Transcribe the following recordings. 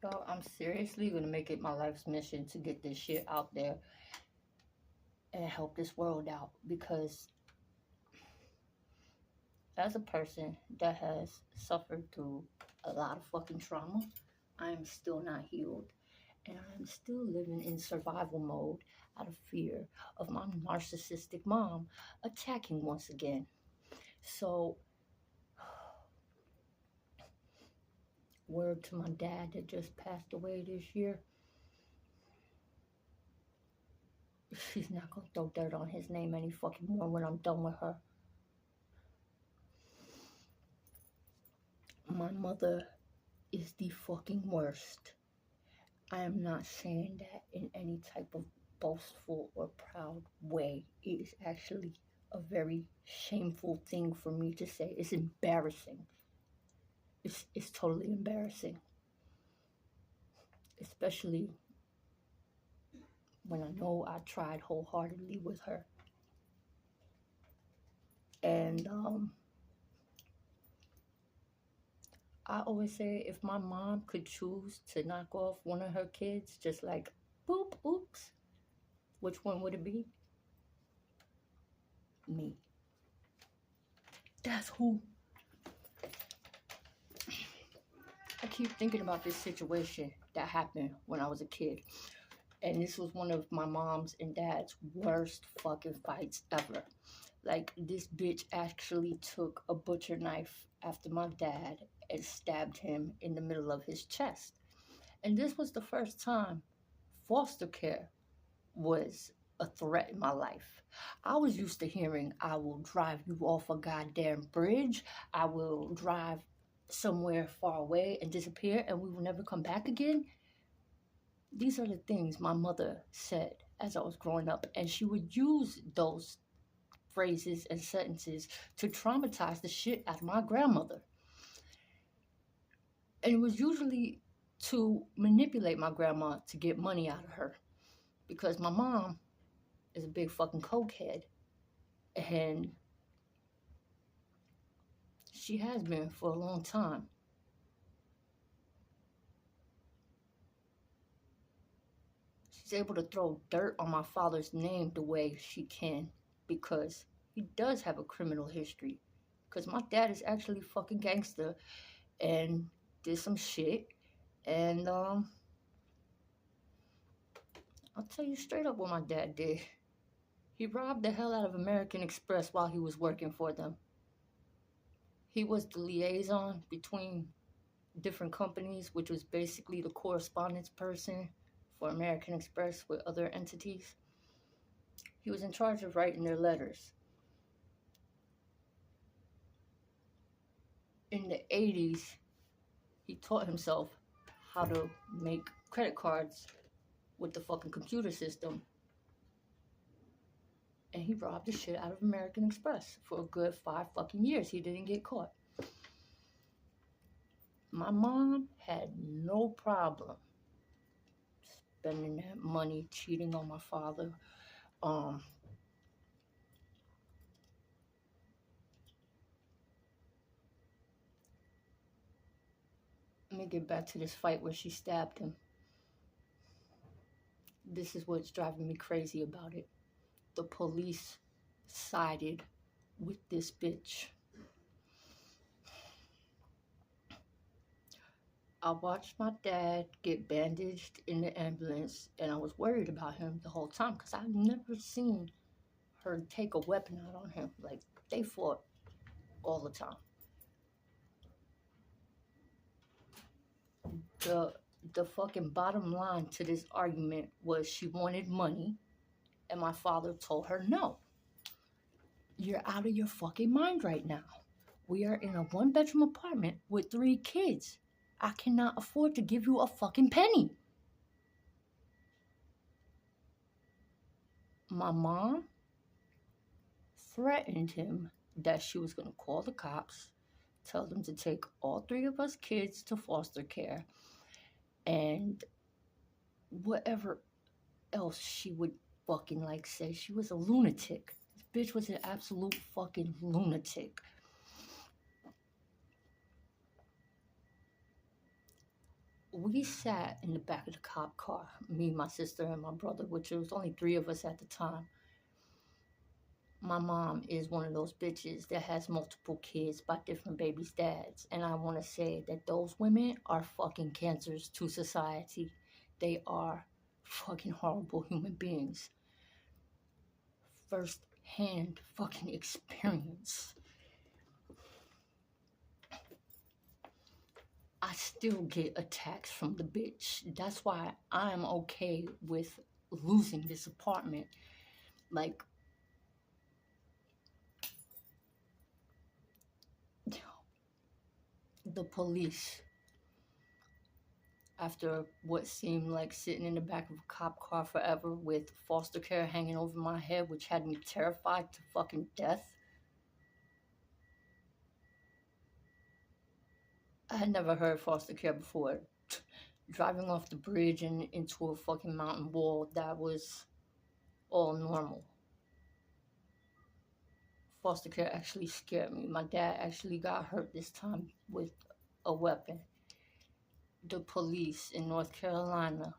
Yo, I'm seriously gonna make it my life's mission to get this shit out there and help this world out because as a person that has suffered through a lot of fucking trauma, I am still not healed. And I'm still living in survival mode out of fear of my narcissistic mom attacking once again. So, word to my dad that just passed away this year. She's not gonna throw dirt on his name any fucking more when I'm done with her. My mother is the fucking worst. I am not saying that in any type of boastful or proud way. It is actually a very shameful thing for me to say. It's embarrassing. It's totally embarrassing. Especially when I know I tried wholeheartedly with her. And I always say if my mom could choose to knock off one of her kids, just like boop, oops, which one would it be? Me. That's who. I keep thinking about this situation that happened when I was a kid. And this was one of my mom's and dad's worst fucking fights ever. Like, this bitch actually took a butcher knife after my dad and stabbed him in the middle of his chest. And this was the first time foster care was a threat in my life. I was used to hearing, I will drive you off a goddamn bridge. I will drive somewhere far away and disappear and we will never come back again. These are the things my mother said as I was growing up, and she would use those phrases and sentences to traumatize the shit out of my grandmother. And it was usually to manipulate my grandma to get money out of her, because my mom is a big fucking cokehead, and she has been for a long time. She's able to throw dirt on my father's name the way she can because he does have a criminal history. Because my dad is actually fucking gangster and did some shit. And I'll tell you straight up what my dad did. He robbed the hell out of American Express while he was working for them. He was the liaison between different companies, which was basically the correspondence person for American Express with other entities. He was in charge of writing their letters. In the 80s, he taught himself how to make credit cards with the fucking computer system. And he robbed the shit out of American Express for a good 5 fucking years. He didn't get caught. My mom had no problem spending that money, cheating on my father. Let me get back to this fight where she stabbed him. This is what's driving me crazy about it. The police sided with this bitch. I watched my dad get bandaged in the ambulance, and I was worried about him the whole time because I've never seen her take a weapon out on him. Like, they fought all the time. The fucking bottom line to this argument was she wanted money, and my father told her no. You're out of your fucking mind right now. We are in a 1-bedroom apartment with 3 kids. I cannot afford to give you a fucking penny. My mom threatened him that she was going to call the cops, tell them to take all 3 of us kids to foster care, and whatever else she would fucking like say. She was a lunatic. This bitch was an absolute fucking lunatic. We sat in the back of the cop car, me, my sister, and my brother, which there was only three of us at the time. My mom is one of those bitches that has multiple kids by different babies' dads. And I want to say that those women are fucking cancers to society. They are fucking horrible human beings. First hand fucking experience. I still get attacks from the bitch. That's why I'm okay with losing this apartment. Like, the police, after what seemed like sitting in the back of a cop car forever with foster care hanging over my head, which had me terrified to fucking death. I had never heard foster care before. Driving off the bridge and into a fucking mountain wall, that was all normal. Foster care actually scared me. My dad actually got hurt this time with a weapon. The police in North Carolina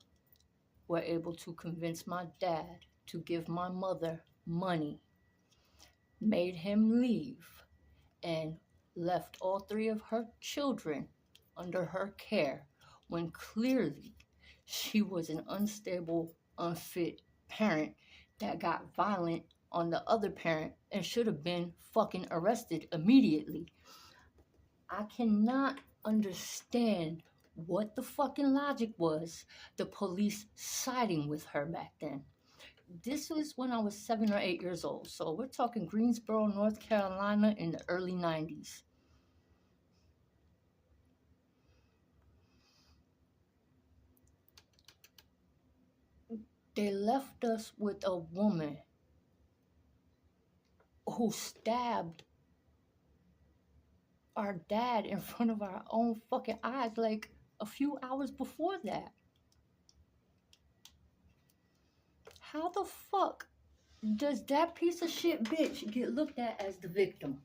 were able to convince my dad to give my mother money, made him leave, and left all three of her children under her care when clearly she was an unstable, unfit parent that got violent on the other parent and should have been fucking arrested immediately. I cannot understand what the fucking logic was the police siding with her back then. This was when I was 7 or 8 years old, so we're talking Greensboro, North Carolina in the early 90s. They left us with a woman who stabbed our dad in front of our own fucking eyes like a few hours before that. How the fuck does that piece of shit bitch get looked at as the victim?